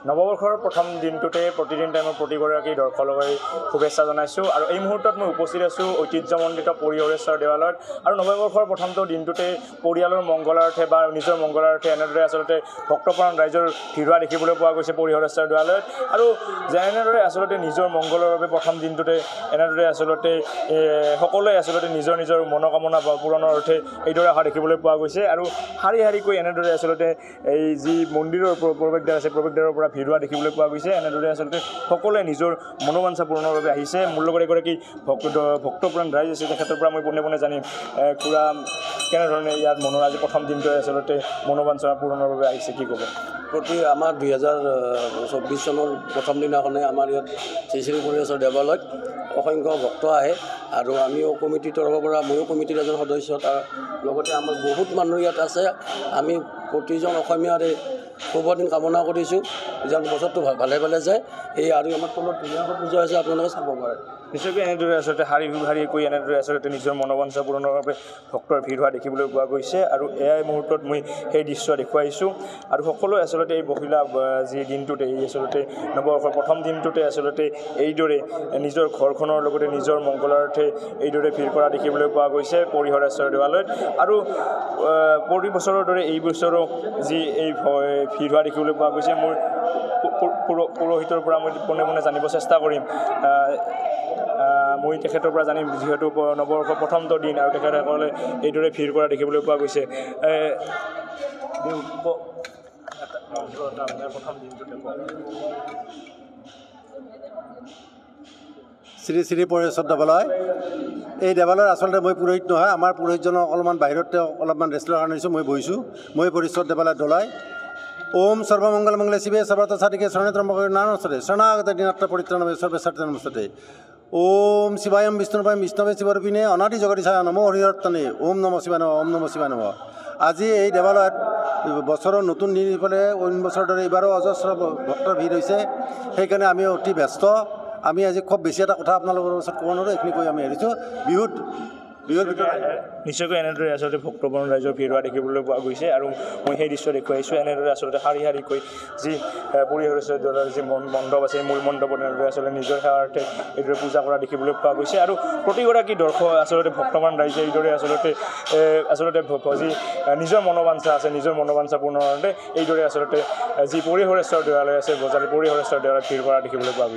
নৱবৰ্ষৰ প্ৰথম দিনটোতে প্ৰতিদিন টাইমৰ প্ৰতিগৰাকী দৰ্শকলৈ শুভেচ্ছা জনাইছোঁ আৰু এই মুহূৰ্তত মই উপস্থিত আছোঁ ঐতিহ্যমণ্ডিত পৰিহৰেশ্বৰ দেৱালয়ত আৰু নৱবৰ্ষৰ প্ৰথমটো দিনটোতে পৰিয়ালৰ মংগলাৰ্থে বা নিজৰ মংগলাৰ্থে এনেদৰে আচলতে ভক্তপ্ৰাণ ৰাইজৰ ভিৰ হোৱা দেখিবলৈ পোৱা গৈছে পৰিহৰেশ্বৰ দেৱালয়ত আৰু এনেদৰে আচলতে নিজৰ মংগলৰ বাবে প্ৰথম দিনটোতে এনেদৰে আচলতে সকলোৱে আচলতে নিজৰ নিজৰ মনোকামনা পূৰণৰ অৰ্থে এইদৰে অহা দেখিবলৈ পোৱা গৈছে আৰু শাৰী শাৰীকৈ এনেদৰে আচলতে এই যি মন্দিৰৰ প্ৰৱেশদ্বাৰ আছে প্ৰৱেশদ্বাৰৰ পৰা ভিৰ হোৱা দেখিবলৈ পোৱা গৈছে এনেদৰে আচলতে সকলোৱে নিজৰ মনোবাঞ্ছা পূৰণৰ বাবে আহিছে মোৰ লগত এগৰাকী ভক্তপ্ৰাণ ৰাইজ আছে তেখেতৰ পৰা মই পোনে পোনে জানিম খুৰা কেনেধৰণে ইয়াত আজি প্ৰথম দিনটোৱে আচলতে মনোবাঞ্ছা পূৰণৰ বাবে আহিছে কি ক'ব প্ৰতি আমাৰ 2024 চনৰ প্ৰথম দিনাখনে আমাৰ ইয়াত শ্ৰী শ্ৰী পৰিহৰেশ্বৰ দেৱালয়ত অসংখ্য ভক্ত আহে আৰু আমিও কমিটিৰ তৰফৰ পৰা ময়ো কমিটিৰ এজন সদস্য তাৰ লগতে আমাৰ বহুত মানুহ ইয়াত আছে আমি প্ৰতিজন অসমীয়াৰে শুভ দিন কামনা কৰিছোঁ যেন বছৰটো ভালে ভালে যায় এই আৰু আমাৰ তলত ধুনীয়াকৈ পূজা আছে আপোনালোকে চাব পাৰে নিশ্চয়কৈ এনেদৰে আচলতে শাৰী কৰি এনেদৰে আচলতে নিজৰ মনোবাঞ্ছা পূৰণৰ বাবে ভক্তৰ ভিৰ হোৱা দেখিবলৈ পোৱা গৈছে আৰু এয়াই মুহূৰ্তত মই সেই দৃশ্য দেখুৱাইছোঁ আৰু সকলোৱে আচলতে এই বহিলা যি দিনটোতে এই আচলতে নৱবৰ্ষৰ প্ৰথম দিনটোতে আচলতে এইদৰে নিজৰ ঘৰখনৰ লগতে নিজৰ মংগলাৰ্থে এইদৰে ভিৰ কৰা দেখিবলৈ পোৱা গৈছে পৰিহৰেশ্বৰ দেৱালয়ত আৰু প্ৰতি বছৰৰ দৰে এই বছৰো যি এই ভিৰ হোৱা দেখিবলৈ পোৱা গৈছে মোৰ পুৰোহিতৰ পৰা মই পোনে পোনে জানিব চেষ্টা কৰিম মই তেখেতৰ পৰা জানিম যিহেতু নৱবৰ্ষৰ প্ৰথমটো দিন আৰু তেখেতসকলে এইদৰে ভিৰ কৰা দেখিবলৈ পোৱা গৈছে শ্ৰী শ্ৰী পৰিহৰেশ্বৰ দেৱালয় এই দেৱালয়ৰ আচলতে মই পুৰোহিত নহয় আমাৰ পুৰোহিতজনক অলপমান বাহিৰতে অলপমান ৰেষ্ট লোৱাৰ কাৰণে দিছোঁ মই বহিছোঁ মই পৰিহৰেশ্বৰ দেৱালয় দলাই ওম সৰ্বমঙ্গল মঙ্গলে শিৱে সৰ্বত সাধিকে শৰণত্ৰম্বকে নাৰায়ণস্তুতে শৰণাগত দীনাত্ম পৰিত্ৰাণায় সৰ্বস্বাৰ্থে নমস্তুতে ওম শিৱায়ম বিষ্ণুপায়ম বিষ্ণৱে শিৱৰূপিণে অনাদি জগদীশায় নমো হৰিহৰ্তনে ওম নম শিৱায় নমঃ ওম নম শিৱায় নমঃ আজি এই দেৱালয়ত বছৰৰ নতুন দিন হিচাপে অন্য বছৰৰ দৰে এইবাৰো অজস্ৰ ভক্তৰ ভিৰ হৈছে সেইকাৰণে আমি অতি ব্যস্ত আমি আজি খুব বেছি এটা কথা আপোনালোকৰ ওচৰত ক'ব নোৱাৰোঁ এইখিনি কৈ আমি এৰিছোঁ বিহুৰ ভিতৰত নিশ্চয়কৈ এনেদৰে আচলতে ভক্তপ্ৰাণ ৰাইজৰ ভিৰ হোৱা দেখিবলৈ পোৱা গৈছে আৰু মই সেই দৃশ্য দেখুৱাইছোঁ এনেদৰে আচলতে শাৰী শাৰীকৈ যি পৰিহৰেশ্বৰ দেৱালয়ৰ যি মণ্ডপ আছে মূল মণ্ডপত এনেদৰে আচলতে নিজৰ সেৱাৰ্থে এইদৰে পূজা কৰা দেখিবলৈ পোৱা গৈছে আৰু প্ৰতিগৰাকী দৰ্শক আচলতে ভক্তপ্ৰাণ ৰাইজে এইদৰে আচলতে যি নিজৰ মনোবাঞ্ছা আছে নিজৰ মনোবাঞ্ছা পূৰ্ণতে এইদৰে আচলতে যি পৰিহৰেশ্বৰ দেৱালয় আছে বজালী পৰিহৰেশ্বৰ দেৱালয়ত ভিৰ কৰা দেখিবলৈ পোৱা গৈছে